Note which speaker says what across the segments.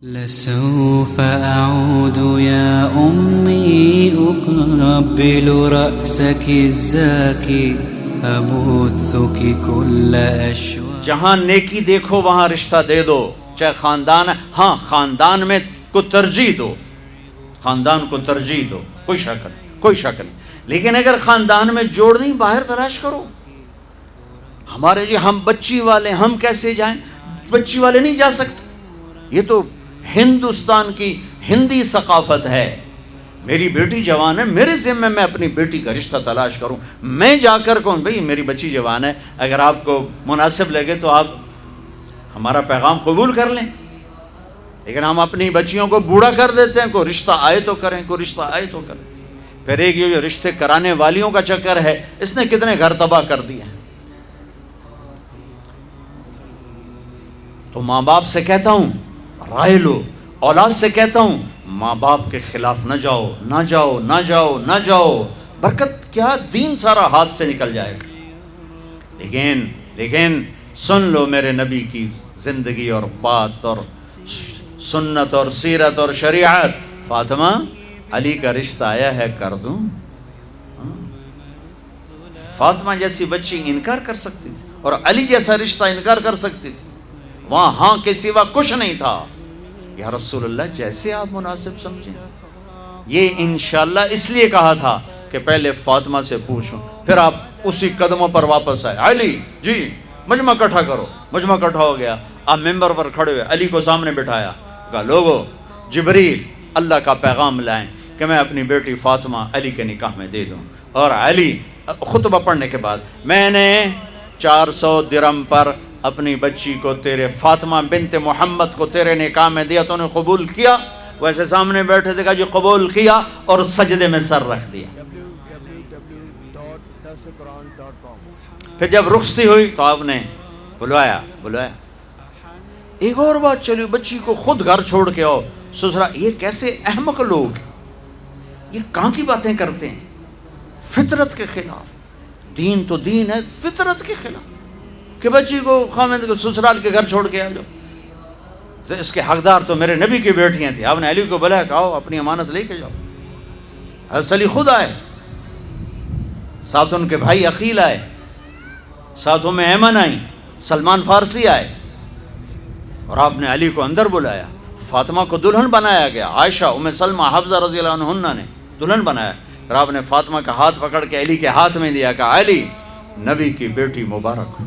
Speaker 1: لسوف أعود يا أمي أقبل رأسك الزاكي أبثك كل أشواق.
Speaker 2: جہاں نیکی دیکھو وہاں رشتہ دے دو، چاہے خاندان ہے، ہاں خاندان میں کو ترجیح دو، خاندان کو ترجیح دو، کوئی شک نہیں، لیکن اگر خاندان میں جوڑ نہیں باہر تلاش کرو. ہمارے جی ہم بچی والے، ہم کیسے جائیں؟ بچی والے نہیں جا سکتے. یہ تو ہندوستان کی ہندی ثقافت ہے. میری بیٹی جوان ہے، میرے ذمہ میں اپنی بیٹی کا رشتہ تلاش کروں. میں جا کر کہوں بھئی میری بچی جوان ہے، اگر آپ کو مناسب لگے تو آپ ہمارا پیغام قبول کر لیں. لیکن ہم اپنی بچیوں کو بوڑھا کر دیتے ہیں، کوئی رشتہ آئے تو کریں، کوئی رشتہ آئے تو کریں. پھر ایک یہ رشتے کرانے والیوں کا چکر ہے، اس نے کتنے گھر تباہ کر دیے ہیں. تو ماں باپ سے کہتا ہوں رائے لو، اولاد سے کہتا ہوں ماں باپ کے خلاف نہ جاؤ، نہ جاؤ، نہ جاؤ، نہ جاؤ. برکت کیا، دین سارا ہاتھ سے نکل جائے گا. لیکن سن لو میرے نبی کی زندگی اور بات اور سنت اور سیرت اور شریعت. فاطمہ علی کا رشتہ آیا ہے، کر دوں؟ فاطمہ جیسی بچی انکار کر سکتی تھی اور علی جیسا رشتہ انکار کر سکتی تھی. وہاں ہاں کے سوا کچھ نہیں تھا. یا رسول اللہ جیسے آپ مناسب سمجھیں. یہ انشاءاللہ اس لیے کہا تھا کہ پہلے فاطمہ سے پوچھوں، پھر آپ اسی قدموں پر واپس آئے. علی جی مجمع اکٹھا کرو. مجمع اکٹھا ہو گیا. آپ ممبر پر کھڑے ہوئے، علی کو سامنے بٹھایا، کہا لوگو جبریل اللہ کا پیغام لائیں کہ میں اپنی بیٹی فاطمہ علی کے نکاح میں دے دوں. اور علی خطبہ پڑھنے کے بعد، میں نے 400 درہم پر اپنی بچی کو تیرے فاطمہ بنت محمد کو تیرے نکاح میں دیا، تو نے قبول کیا؟ ویسے سامنے بیٹھے تھے، کہا جی قبول کیا، اور سجدے میں سر رکھ دیا. پھر جب رخصتی ہوئی تو آپ نے بلوایا. ایک اور بات چلی، بچی کو خود گھر چھوڑ کے آؤ سسرا. یہ کیسے احمق لوگ، یہ کہاں کی باتیں کرتے ہیں؟ فطرت کے خلاف. دین تو دین ہے، فطرت کے خلاف کہ بچی کو خامد کو سسرال کے گھر چھوڑ کے آ جاؤ. اس کے حقدار تو میرے نبی کی بیٹیاں تھیں. آپ نے علی کو بلایا، کہا اپنی امانت لے کے جاؤ. حضرت علی خود آئے، ساتھ ان کے بھائی عقیل آئے، ساتھ میں ایمن آئی، سلمان فارسی آئے، اور آپ نے علی کو اندر بلایا. فاطمہ کو دلہن بنایا گیا. عائشہ، ام سلمہ، حفصہ رضی اللہ عنہن نے دلہن بنایا. اور آپ نے فاطمہ کا ہاتھ پکڑ کے علی کے ہاتھ میں دیا، کہا علی نبی کی بیٹی مبارک ہو.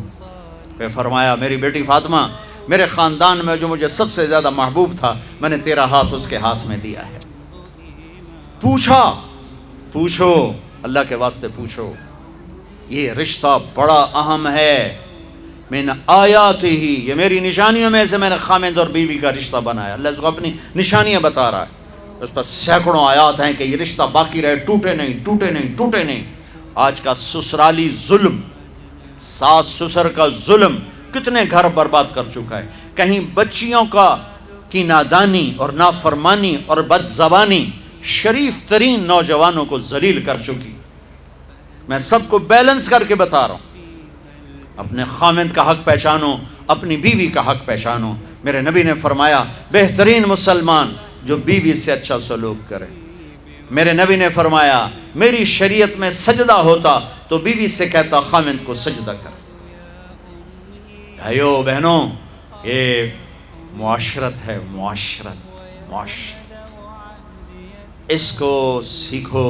Speaker 2: پھر فرمایا میری بیٹی فاطمہ، میرے خاندان میں جو مجھے سب سے زیادہ محبوب تھا، میں نے تیرا ہاتھ اس کے ہاتھ میں دیا ہے. پوچھو اللہ کے واسطے پوچھو. یہ رشتہ بڑا اہم ہے. من آیات ہی، یہ میری نشانیوں میں سے میں نے خامد اور بیوی کا رشتہ بنایا. اللہ اس کو اپنی نشانیاں بتا رہا ہے. اس پر سینکڑوں آیات ہیں کہ یہ رشتہ باقی رہے، ٹوٹے نہیں. آج کا سسرالی ظلم، ساس سسر کا ظلم کتنے گھر برباد کر چکا ہے. کہیں بچیوں کی نادانی اور نافرمانی اور بد زبانی شریف ترین نوجوانوں کو ذلیل کر چکی. میں سب کو بیلنس کر کے بتا رہا ہوں. اپنے خامد کا حق پہچانو، اپنی بیوی کا حق پہچانو. میرے نبی نے فرمایا بہترین مسلمان جو بیوی سے اچھا سلوک کرے. میرے نبی نے فرمایا میری شریعت میں سجدہ ہوتا تو بیوی سے کہتا خامد کو سجدہ کر. بھائیو بہنوں، یہ معاشرت ہے، معاشرت. اس کو سیکھو.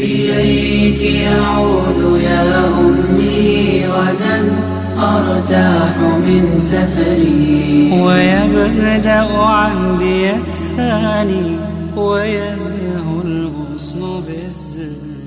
Speaker 1: إليك أعود يا أمي غدا أرتاح من سفري ويبدأ عهدي الثاني ويزهو الغصن بالزهر.